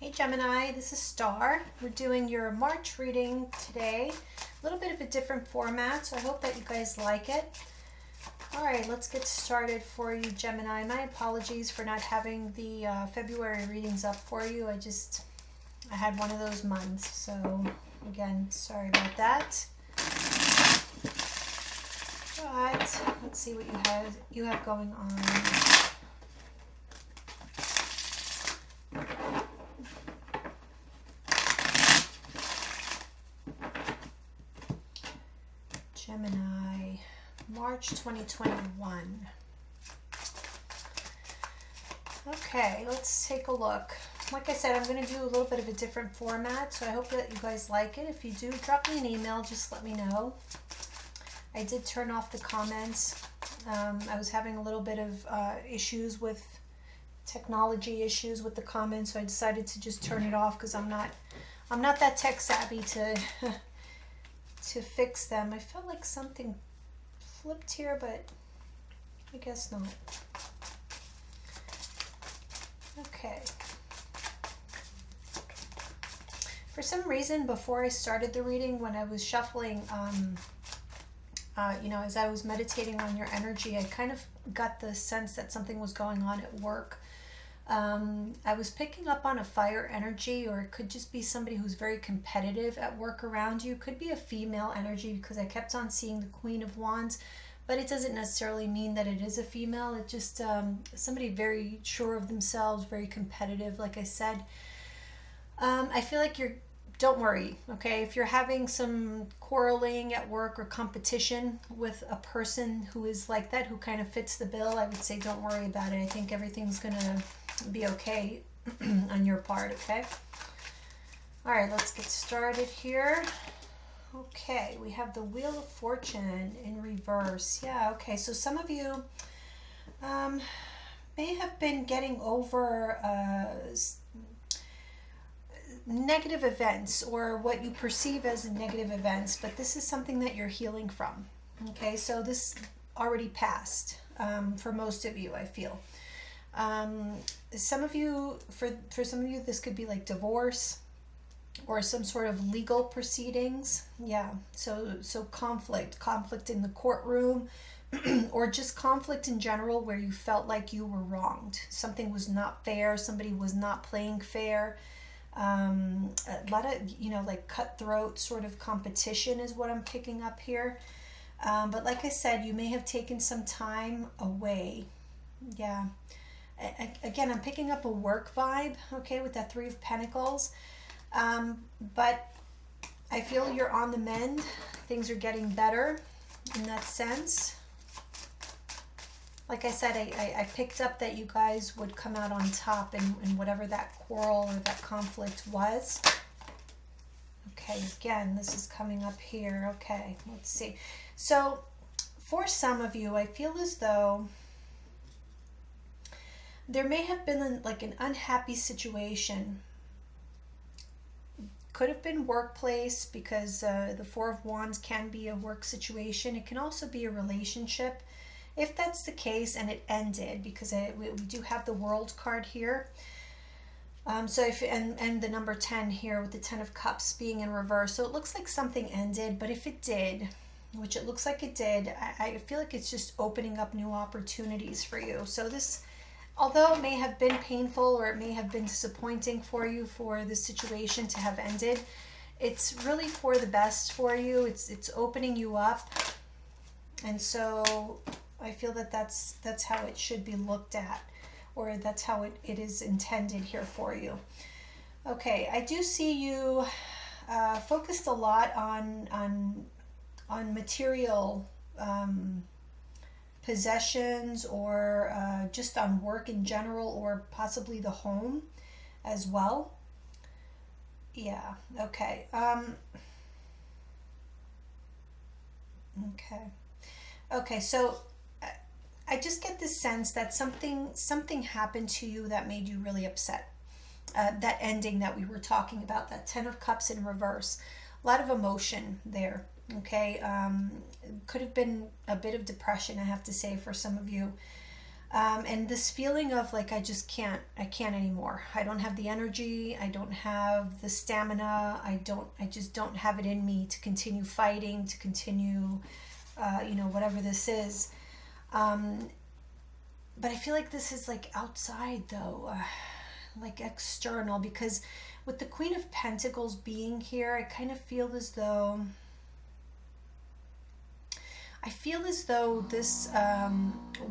Hey Gemini, this is Star. We're doing your March reading today. A little bit of a different format, so I hope that you guys like it. All right, let's get started for you, Gemini. My apologies for not having the February readings up for you. I had one of those months, so again, sorry about that. But let's see what you have going on. Gemini, March 2021. Okay, let's take a look. Like I said, I'm going to do a little bit of a different format, so I hope that you guys like it. If you do, drop me an email, just let me know. I did turn off the comments. I was having a little bit of issues with technology issues with the comments, so I decided to just turn it off because I'm not that tech savvy to to fix them. I felt like something flipped here, but I guess not. Okay. For some reason, before I started the reading, when I was shuffling, as I was meditating on your energy, I kind of got the sense that something was going on at work. I was picking up on a fire energy, or it could just be somebody who's very competitive at work around you. Could be a female energy because I kept on seeing the Queen of Wands, but it doesn't necessarily mean that it is a female. It's just somebody very sure of themselves, very competitive, like I said. I feel like don't worry, okay? If you're having some quarreling at work or competition with a person who is like that, who kind of fits the bill, I would say don't worry about it. I think everything's gonna be okay on your part, okay? All right, let's get started here. Okay, we have the Wheel of Fortune in reverse. Yeah, okay, so some of you may have been getting over negative events, or what you perceive as negative events, but this is something that you're healing from. Okay, so this already passed for most of you, I feel. Some of you, for some of you, this could be like divorce or some sort of legal proceedings. Yeah, so conflict in the courtroom, or just conflict in general where you felt like you were wronged. Something was not fair. Somebody was not playing fair. A lot of, like cutthroat sort of competition is what I'm picking up here. But like I said, you may have taken some time away. Yeah. Again, I'm picking up a work vibe, okay, with that Three of Pentacles. But I feel you're on the mend. Things are getting better in that sense. Like I said, I picked up that you guys would come out on top in whatever that quarrel or that conflict was. Okay, again, this is coming up here. Okay, let's see. So for some of you, I feel as though there may have been like an unhappy situation. Could have been workplace, because the Four of Wands can be a work situation. It can also be a relationship. If that's the case and it ended, because we do have the World card here. So and the number 10 here with the 10 of Cups being in reverse. So it looks like something ended, but if it did, which it looks like it did, I feel like it's just opening up new opportunities for you. So this, although it may have been painful or it may have been disappointing for you for this situation to have ended, it's really for the best for you. It's opening you up. And so I feel that that's how it should be looked at, or that's how it is intended here for you. Okay, I do see you focused a lot on material possessions, or just on work in general, or possibly the home as well. Yeah, okay. Okay, so I just get this sense that something happened to you that made you really upset. That ending that we were talking about, that 10 of Cups in reverse. A lot of emotion there, okay? Could have been a bit of depression, I have to say, for some of you. And this feeling of like I can't anymore. I don't have the energy, I don't have the stamina, I just don't have it in me to continue fighting, to continue, whatever this is. But I feel like this is like outside though, like external, because with the Queen of Pentacles being here, I kind of feel as though this,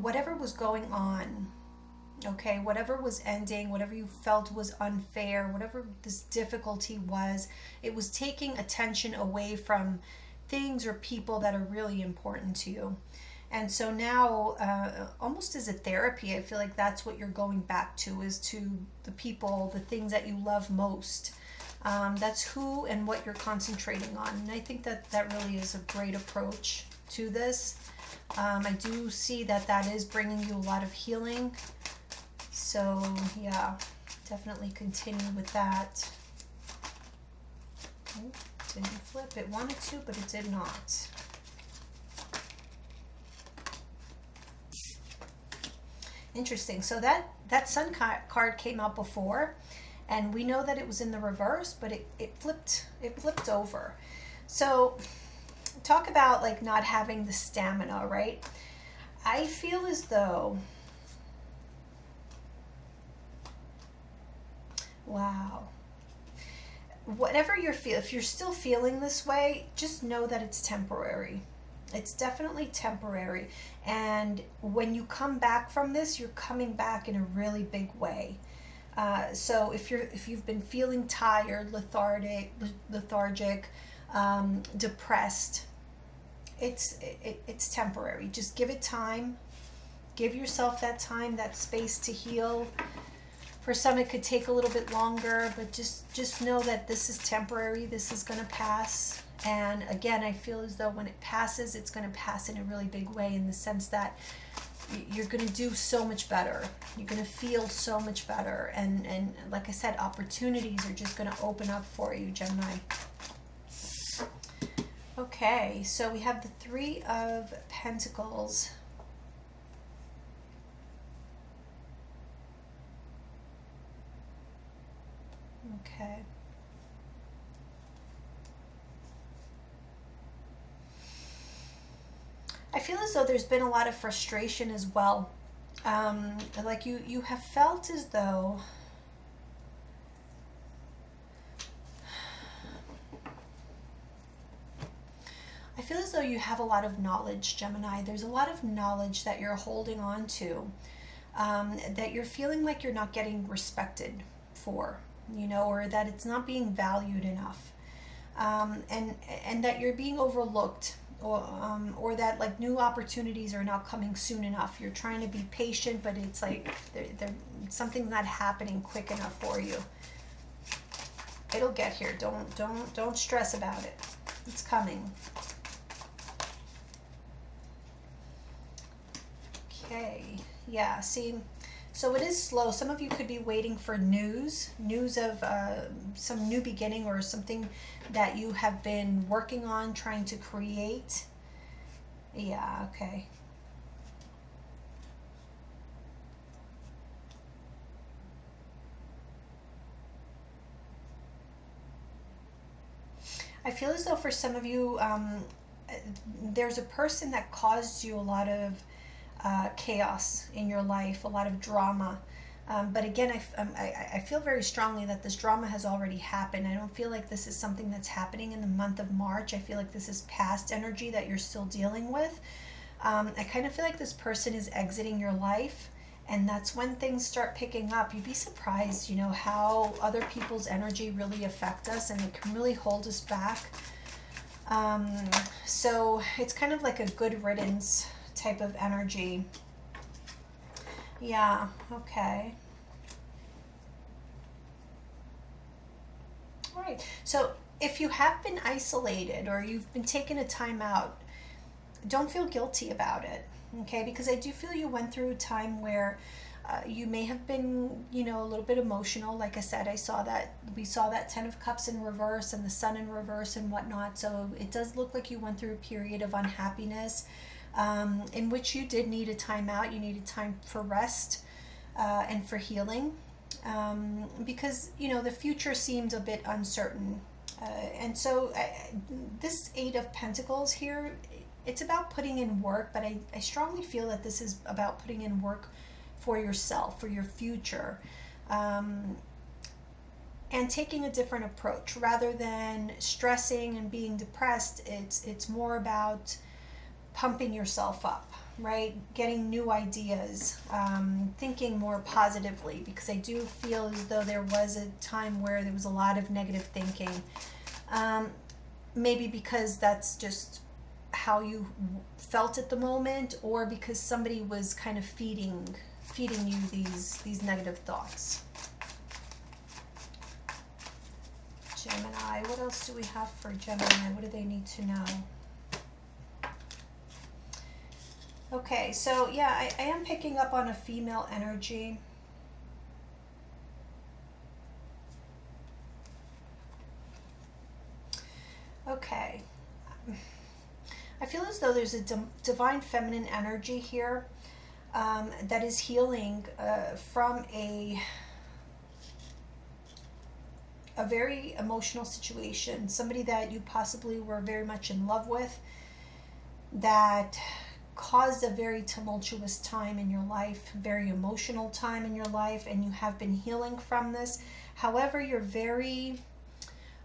whatever was going on, okay, whatever was ending, whatever you felt was unfair, whatever this difficulty was, it was taking attention away from things or people that are really important to you. And so now, almost as a therapy, I feel like that's what you're going back to, is to the people, the things that you love most. That's who and what you're concentrating on. And I think that that really is a great approach to this. I do see that that is bringing you a lot of healing. So yeah, definitely continue with that. Oh, didn't flip. It wanted to, but it did not. Interesting. So that Sun card came out before, and we know that it was in the reverse, but it flipped over. So talk about like not having the stamina, right? I feel as though, wow, whatever you're feeling, if you're still feeling this way, just know that it's temporary. It's definitely temporary. And when you come back from this, you're coming back in a really big way. So if you've been feeling tired, lethargic, depressed, it's temporary. Just give it time. Give yourself that time, that space to heal. For some, it could take a little bit longer, but just know that this is temporary. This is going to pass. And again, I feel as though when it passes, it's going to pass in a really big way, in the sense that you're going to do so much better. You're going to feel so much better. And like I said, opportunities are just going to open up for you, Gemini. Okay, so we have the Three of Pentacles. Okay. I feel as though there's been a lot of frustration as well. Like you have felt as though I feel as though you have a lot of knowledge, Gemini. There's a lot of knowledge that you're holding on to, that you're feeling like you're not getting respected for, or that it's not being valued enough, and that you're being overlooked, or that like new opportunities are not coming soon enough. You're trying to be patient, but it's like something's not happening quick enough for you. It'll get here. Don't stress about it. It's coming. Okay. Yeah. See. So it is slow. Some of you could be waiting for news of some new beginning, or something that you have been working on, trying to create. Yeah, okay. I feel as though for some of you, there's a person that caused you a lot of chaos in your life, a lot of drama. But again, I feel very strongly that this drama has already happened. I don't feel like this is something that's happening in the month of March. I feel like this is past energy that you're still dealing with. I kind of feel like this person is exiting your life, and that's when things start picking up. You'd be surprised, how other people's energy really affect us, and it can really hold us back. So it's kind of like a good riddance type of energy. Yeah, okay. All right. So if you have been isolated, or you've been taking a time out, don't feel guilty about it, okay? Because I do feel you went through a time where you may have been, a little bit emotional. Like I said, we saw that Ten of Cups in reverse and the Sun in reverse and whatnot. So it does look like you went through a period of unhappiness. in which you did need a time out. You needed time for rest and for healing, because, you know, the future seemed a bit uncertain. And so this Eight of Pentacles here, it's about putting in work, but I strongly feel that this is about putting in work for yourself, for your future, and taking a different approach. Rather than stressing and being depressed, it's more about pumping yourself up, right? Getting new ideas, thinking more positively, because I do feel as though there was a time where there was a lot of negative thinking. Maybe because that's just how you felt at the moment, or because somebody was kind of feeding you these negative thoughts. Gemini, what else do we have for Gemini? What do they need to know? Okay, so yeah, I am picking up on a female energy. Okay. I feel as though there's a divine feminine energy here that is healing from a very emotional situation. Somebody that you possibly were very much in love with, that caused a very tumultuous time in your life, very emotional time in your life, and you have been healing from this. However, you're very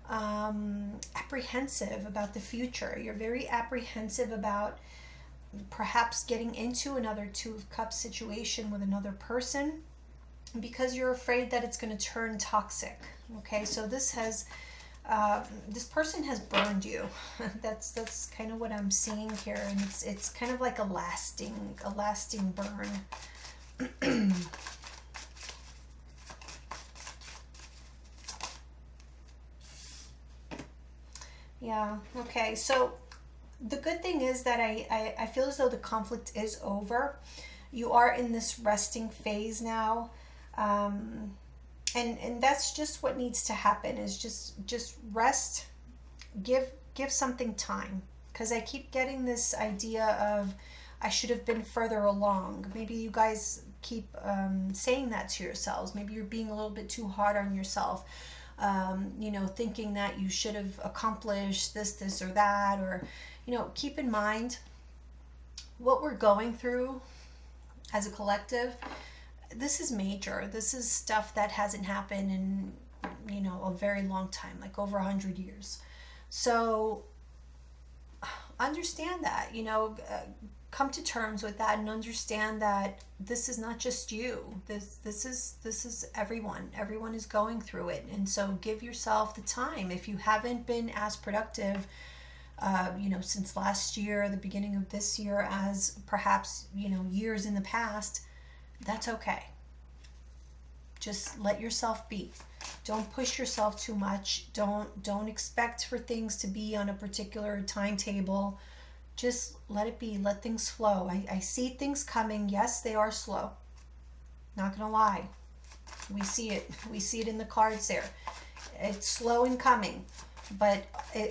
apprehensive about the future. You're very apprehensive about perhaps getting into another Two of Cups situation with another person, because you're afraid that it's going to turn toxic. Okay, so this has this person has burned you. that's kind of what I'm seeing here, and it's kind of like a lasting burn. Yeah, okay, so the good thing is that I feel as though the conflict is over. You are in this resting phase now, and that's just what needs to happen, is just rest, give something time, because I keep getting this idea of I should have been further along. Maybe you guys keep saying that to yourselves. Maybe you're being a little bit too hard on yourself. You know, thinking that you should have accomplished this or that, or, you know, keep in mind what we're going through as a collective. This is major. This is stuff that hasn't happened in, you know, a very long time, like over 100 years. So understand that, you know, come to terms with that, and understand that this is not just you. This is everyone. Everyone is going through it, and so give yourself the time. If you haven't been as productive, you know, since last year, the beginning of this year, as perhaps, you know, years in the past, that's okay. Just let yourself be. Don't push yourself too much. Don't expect for things to be on a particular timetable. Just let it be. Let things flow. I see things coming. Yes, they are slow. Not gonna lie. We see it. We see it in the cards there. It's slow in coming. But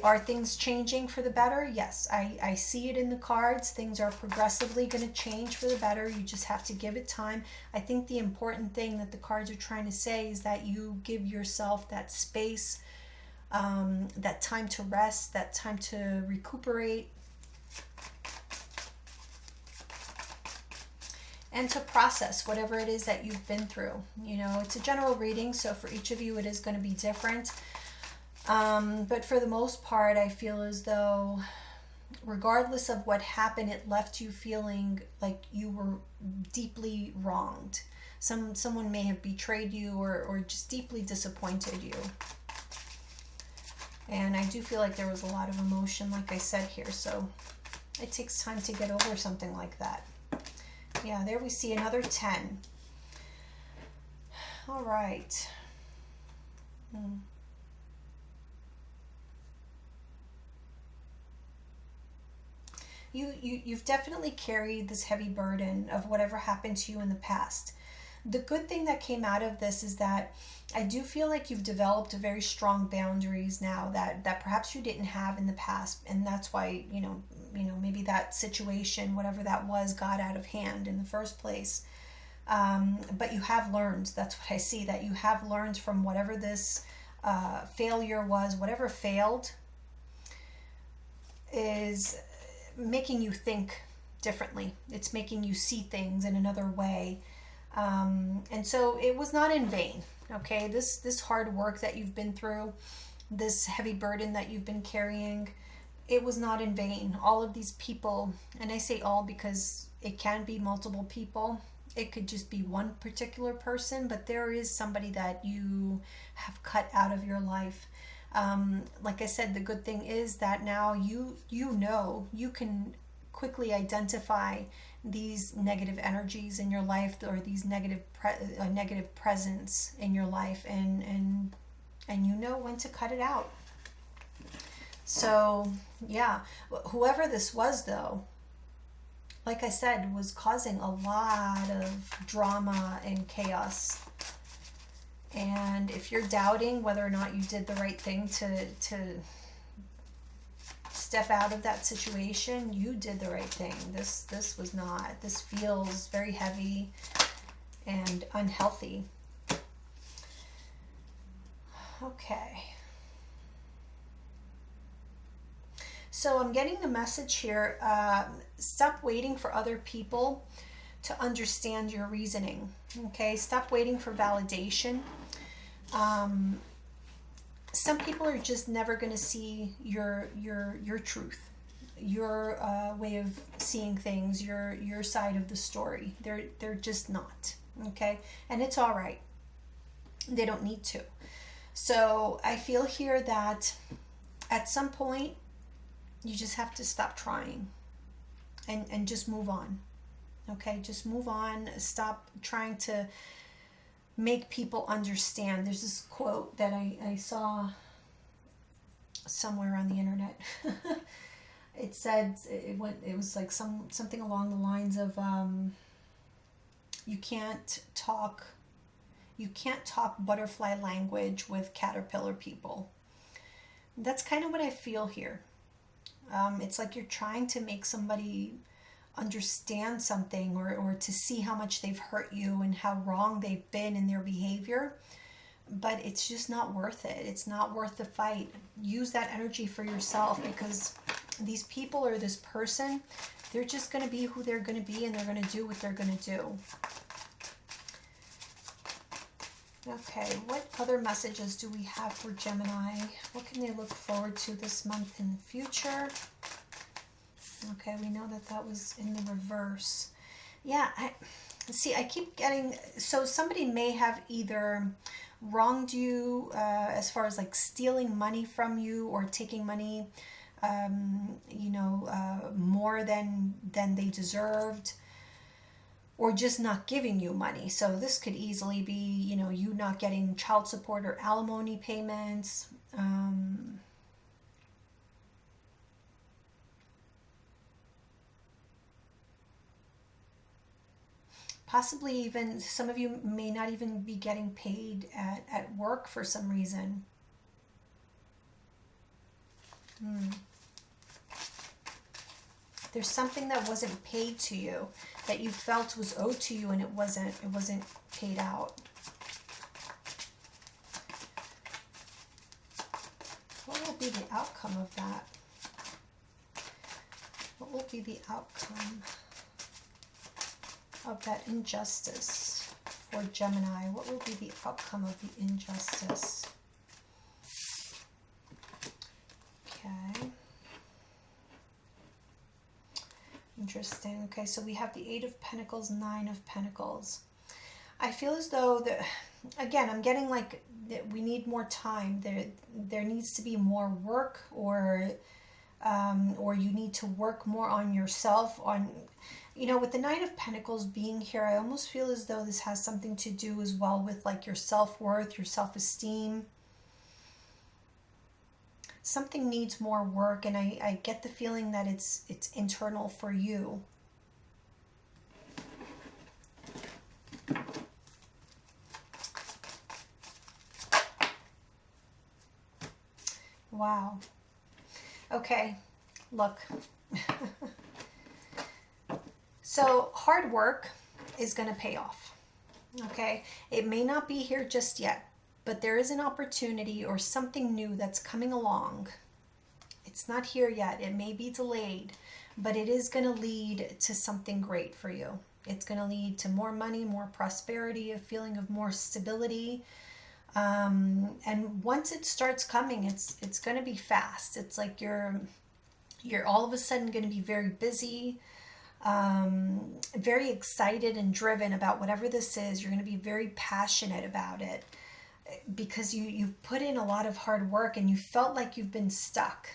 are things changing for the better? Yes, I see it in the cards. Things are progressively going to change for the better. You just have to give it time. I think the important thing that the cards are trying to say is that you give yourself that space, that time to rest, that time to recuperate, and to process whatever it is that you've been through. You know, it's a general reading, so for each of you it is going to be different. But for the most part, I feel as though regardless of what happened, it left you feeling like you were deeply wronged. Someone may have betrayed you, or just deeply disappointed you. And I do feel like there was a lot of emotion, like I said here, so it takes time to get over something like that. Yeah, there we see another 10. All right. You've definitely carried this heavy burden of whatever happened to you in the past. The good thing that came out of this is that I do feel like you've developed very strong boundaries now that perhaps you didn't have in the past, and that's why, maybe that situation, whatever that was, got out of hand in the first place. But you have learned. That's what I see, that you have learned from whatever this failure was. Whatever failed is making you think differently. It's making you see things in another way. And so it was not in vain. Okay, this hard work that you've been through, this heavy burden that you've been carrying, it was not in vain. All of these people, and I say all because it can be multiple people, it could just be one particular person, but there is somebody that you have cut out of your life. Like I said, the good thing is that now you can quickly identify these negative energies in your life, or these negative presence in your life, and you know when to cut it out. So yeah, whoever this was, though, like I said, was causing a lot of drama and chaos. And if you're doubting whether or not you did the right thing to step out of that situation, you did the right thing. This was not. This feels very heavy and unhealthy. Okay. So I'm getting the message here. Stop waiting for other people to understand your reasoning. Okay, stop waiting for validation. Some people are just never going to see your truth, your way of seeing things, your side of the story. They're just not. Okay, and it's all right. They don't need to. So I feel here that at some point you just have to stop trying and just move on. Okay, just move on. Stop trying to make people understand. There's this quote that I saw somewhere on the internet. It said, it was like something along the lines of you can't talk butterfly language with caterpillar people. That's kind of what I feel here. It's like you're trying to make somebody understand something, or to see how much they've hurt you and how wrong they've been in their behavior, but it's just not worth it. It's not worth the fight. Use that energy for yourself, because these people or this person, they're just going to be who they're going to be, and they're going to do what they're going to do. Okay, what other messages do we have for Gemini? What can they look forward to this month in the future? Okay, we know that was in the reverse. Yeah, I keep getting, so somebody may have either wronged you as far as like stealing money from you, or taking money, more than they deserved, or just not giving you money. So this could easily be, you not getting child support or alimony payments. Possibly even some of you may not even be getting paid at work for some reason. There's something that wasn't paid to you, that you felt was owed to you, and it wasn't paid out. What will be the outcome of that? What will be the outcome of that injustice for Gemini? What will be the outcome of the injustice? Okay. Interesting. Okay, so we have the Eight of Pentacles, Nine of Pentacles. I feel as though that, again, I'm getting like that we need more time. There needs to be more work, or you need to work more on yourself. With the Nine of Pentacles being here, I almost feel as though this has something to do as well with like your self-worth, your self-esteem. Something needs more work, and I get the feeling that it's internal for you. Wow. Okay, look. So hard work is going to pay off. Okay, it may not be here just yet, but there is an opportunity or something new that's coming along. It's not here yet. It may be delayed, but it is going to lead to something great for you. It's going to lead to more money, more prosperity, a feeling of more stability. And once it starts coming, it's going to be fast. It's like you're all of a sudden going to be very busy, very excited and driven about whatever this is. You're going to be very passionate about it because you've put in a lot of hard work and you felt like you've been stuck.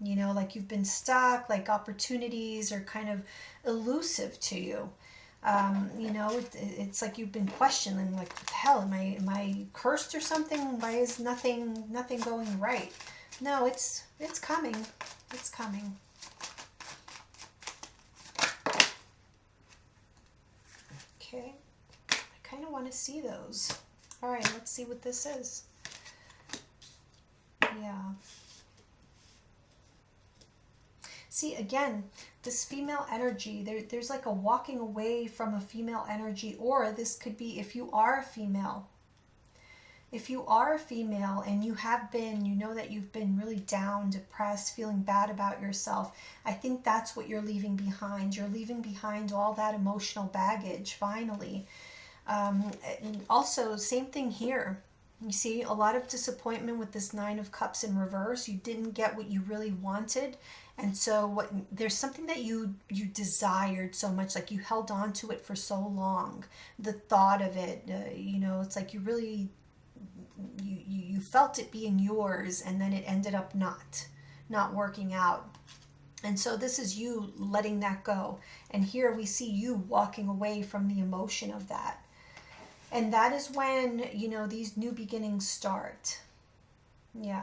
You know, like you've been stuck, like opportunities are kind of elusive to you. You know, it's like you've been questioning, like, what the hell, am I cursed or something? Why is nothing going right? No, it's coming. It's coming. Okay, I kind of want to see those. All right, let's see what this is. Yeah. See, again, this female energy, there's like a walking away from a female energy, or this could be if you are a female. If you are a female and you have been, you know that you've been really down, depressed, feeling bad about yourself, I think that's what you're leaving behind. You're leaving behind all that emotional baggage, finally. And also, same thing here. You see, a lot of disappointment with this Nine of Cups in reverse. You didn't get what you really wanted. And so there's something that you desired so much, like you held on to it for so long. The thought of it, you know, it's like you really, you felt it being yours, and then it ended up not working out. And so this is you letting that go. And here we see you walking away from the emotion of that. And that is when, you know, these new beginnings start. Yeah.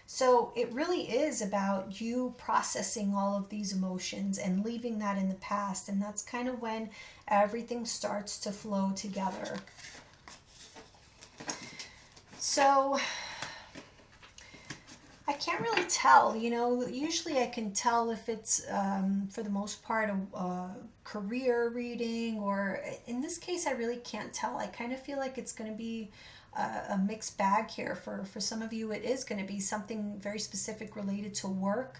So it really is about you processing all of these emotions and leaving that in the past. And that's kind of when everything starts to flow together. So I can't really tell, you know, usually I can tell if it's, for the most part, a career reading, or in this case, I really can't tell. I kind of feel like it's going to be a mixed bag here. For some of you, it is going to be something very specific related to work.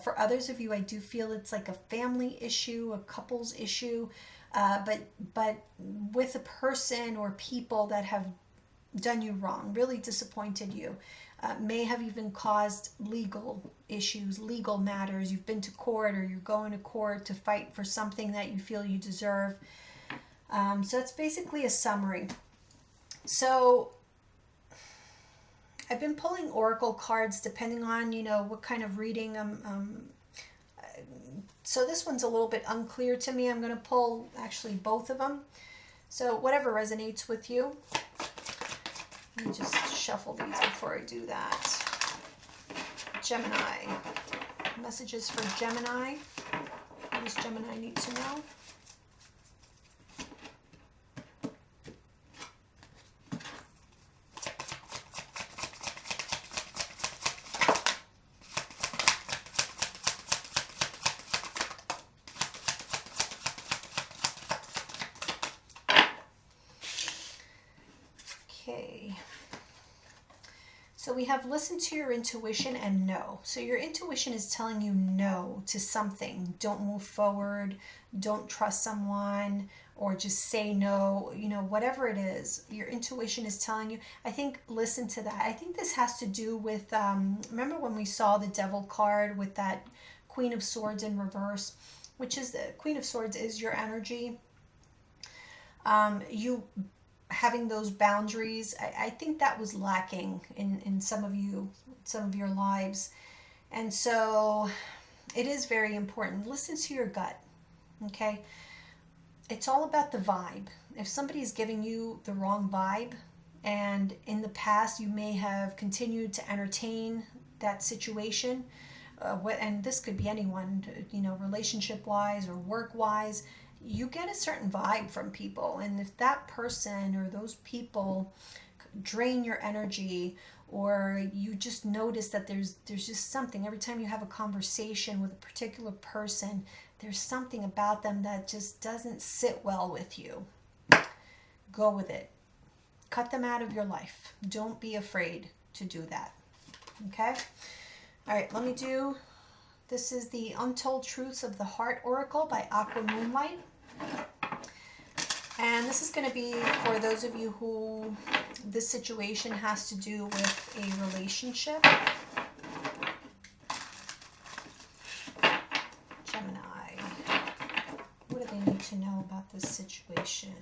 For others of you, I do feel it's like a family issue, a couple's issue, but with a person or people that have done you wrong, really disappointed you, may have even caused legal issues, legal matters. You've been to court, or you're going to court to fight for something that you feel you deserve. So it's basically a summary. So I've been pulling oracle cards depending on, you know, what kind of reading so this one's a little bit unclear to me. I'm going to pull actually both of them. So whatever resonates with you. Let me just shuffle these before I do that. Gemini. Messages for Gemini. What does Gemini need to know? Okay. So we have listen to your intuition and no. So your intuition is telling you no to something. Don't move forward. Don't trust someone, or just say no. You know, whatever it is, your intuition is telling you. I think listen to that. I think this has to do with, remember when we saw the Devil card with that Queen of Swords in reverse, which is the Queen of Swords is your energy. You having those boundaries, I think that was lacking in some of your lives. And so it is very important. Listen to your gut, okay? It's all about the vibe. If somebody's giving you the wrong vibe, and in the past you may have continued to entertain that situation, and this could be anyone, you know, relationship-wise or work-wise, you get a certain vibe from people. And if that person or those people drain your energy, or you just notice that there's just something every time you have a conversation with a particular person, there's something about them that just doesn't sit well with you, go with it. Cut them out of your life. Don't be afraid to do that. Okay? All right, let me do, this is the Untold Truths of the Heart Oracle by Aqua Moonlight. And this is going to be for those of you who this situation has to do with a relationship. Gemini, what do they need to know about this situation?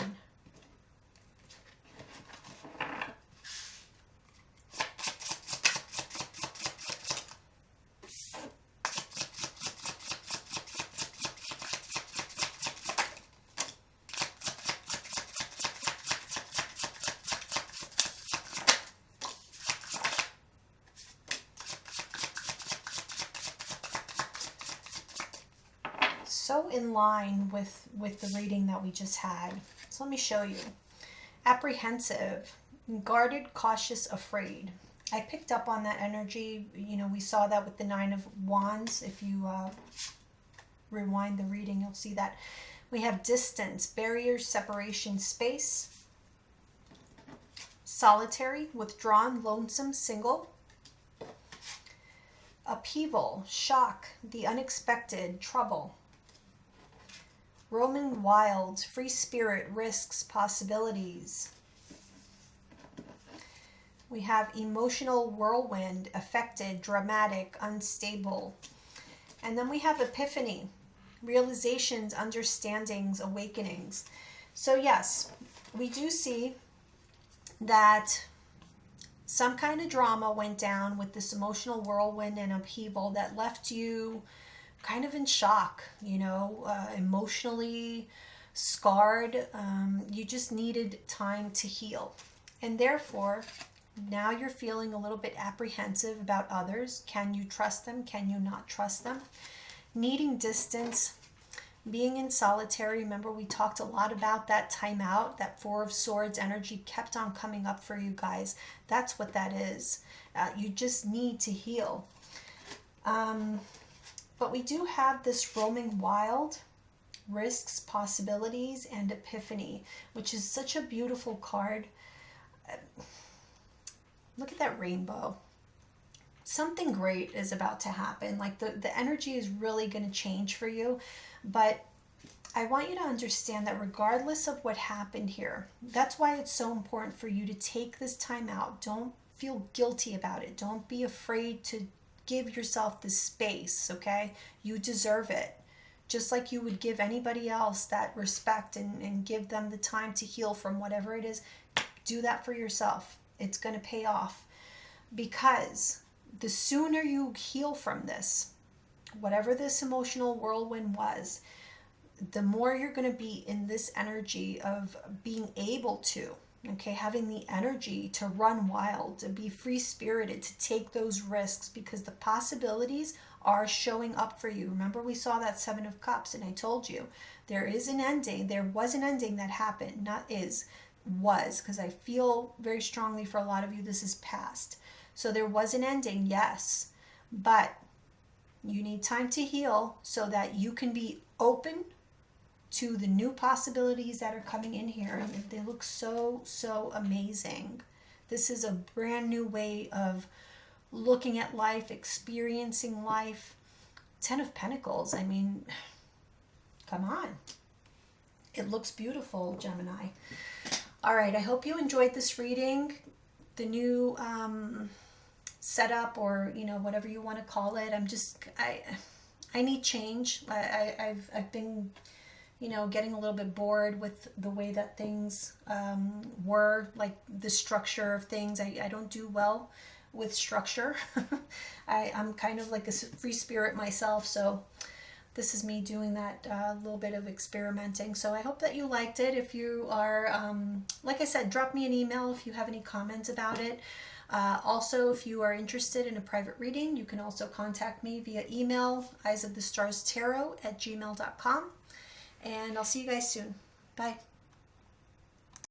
So in line with the reading that we just had. So let me show you. Apprehensive, guarded, cautious, afraid. I picked up on that energy. You know, we saw that with the Nine of Wands. If you rewind the reading, you'll see that. We have distance, barriers, separation, space. Solitary, withdrawn, lonesome, single. Upheaval, shock, the unexpected, trouble. Roaming wild, free spirit, risks, possibilities. We have emotional whirlwind, affected, dramatic, unstable. And then we have epiphany, realizations, understandings, awakenings. So yes, we do see that some kind of drama went down with this emotional whirlwind and upheaval that left you kind of in shock, you know, emotionally scarred. You just needed time to heal. And therefore, now you're feeling a little bit apprehensive about others. Can you trust them? Can you not trust them? Needing distance, being in solitary. Remember, we talked a lot about that time out. That Four of Swords energy kept on coming up for you guys. That's what that is. You just need to heal. But we do have this roaming wild, risks, possibilities, and epiphany, which is such a beautiful card. Look at that rainbow. Something great is about to happen. Like the energy is really going to change for you. But I want you to understand that regardless of what happened here, that's why it's so important for you to take this time out. Don't feel guilty about it. Don't be afraid to give yourself the space, okay? You deserve it. Just like you would give anybody else that respect and give them the time to heal from whatever it is. Do that for yourself. It's going to pay off. Because the sooner you heal from this, whatever this emotional whirlwind was, the more you're going to be in this energy of being able to, okay, having the energy to run wild, to be free-spirited, to take those risks, because the possibilities are showing up for you. Remember, we saw that Seven of Cups, and I told you there is an ending. There was an ending that happened, not is, was, because I feel very strongly for a lot of you this is past. So there was an ending, yes, but you need time to heal so that you can be open to the new possibilities that are coming in here. And they look so, so amazing. This is a brand new way of looking at life, experiencing life. 10 of Pentacles, I mean, come on. It looks beautiful, Gemini. All right, I hope you enjoyed this reading. The new setup, or, you know, whatever you want to call it. I need change. I've been, you know, getting a little bit bored with the way that things were, like the structure of things. I don't do well with structure. I'm kind of like a free spirit myself, so this is me doing that little bit of experimenting. So I hope that you liked it. If you are, like I said, drop me an email if you have any comments about it. Also, if you are interested in a private reading, you can also contact me via email, eyesofthestarstarot@gmail.com. And I'll see you guys soon. Bye.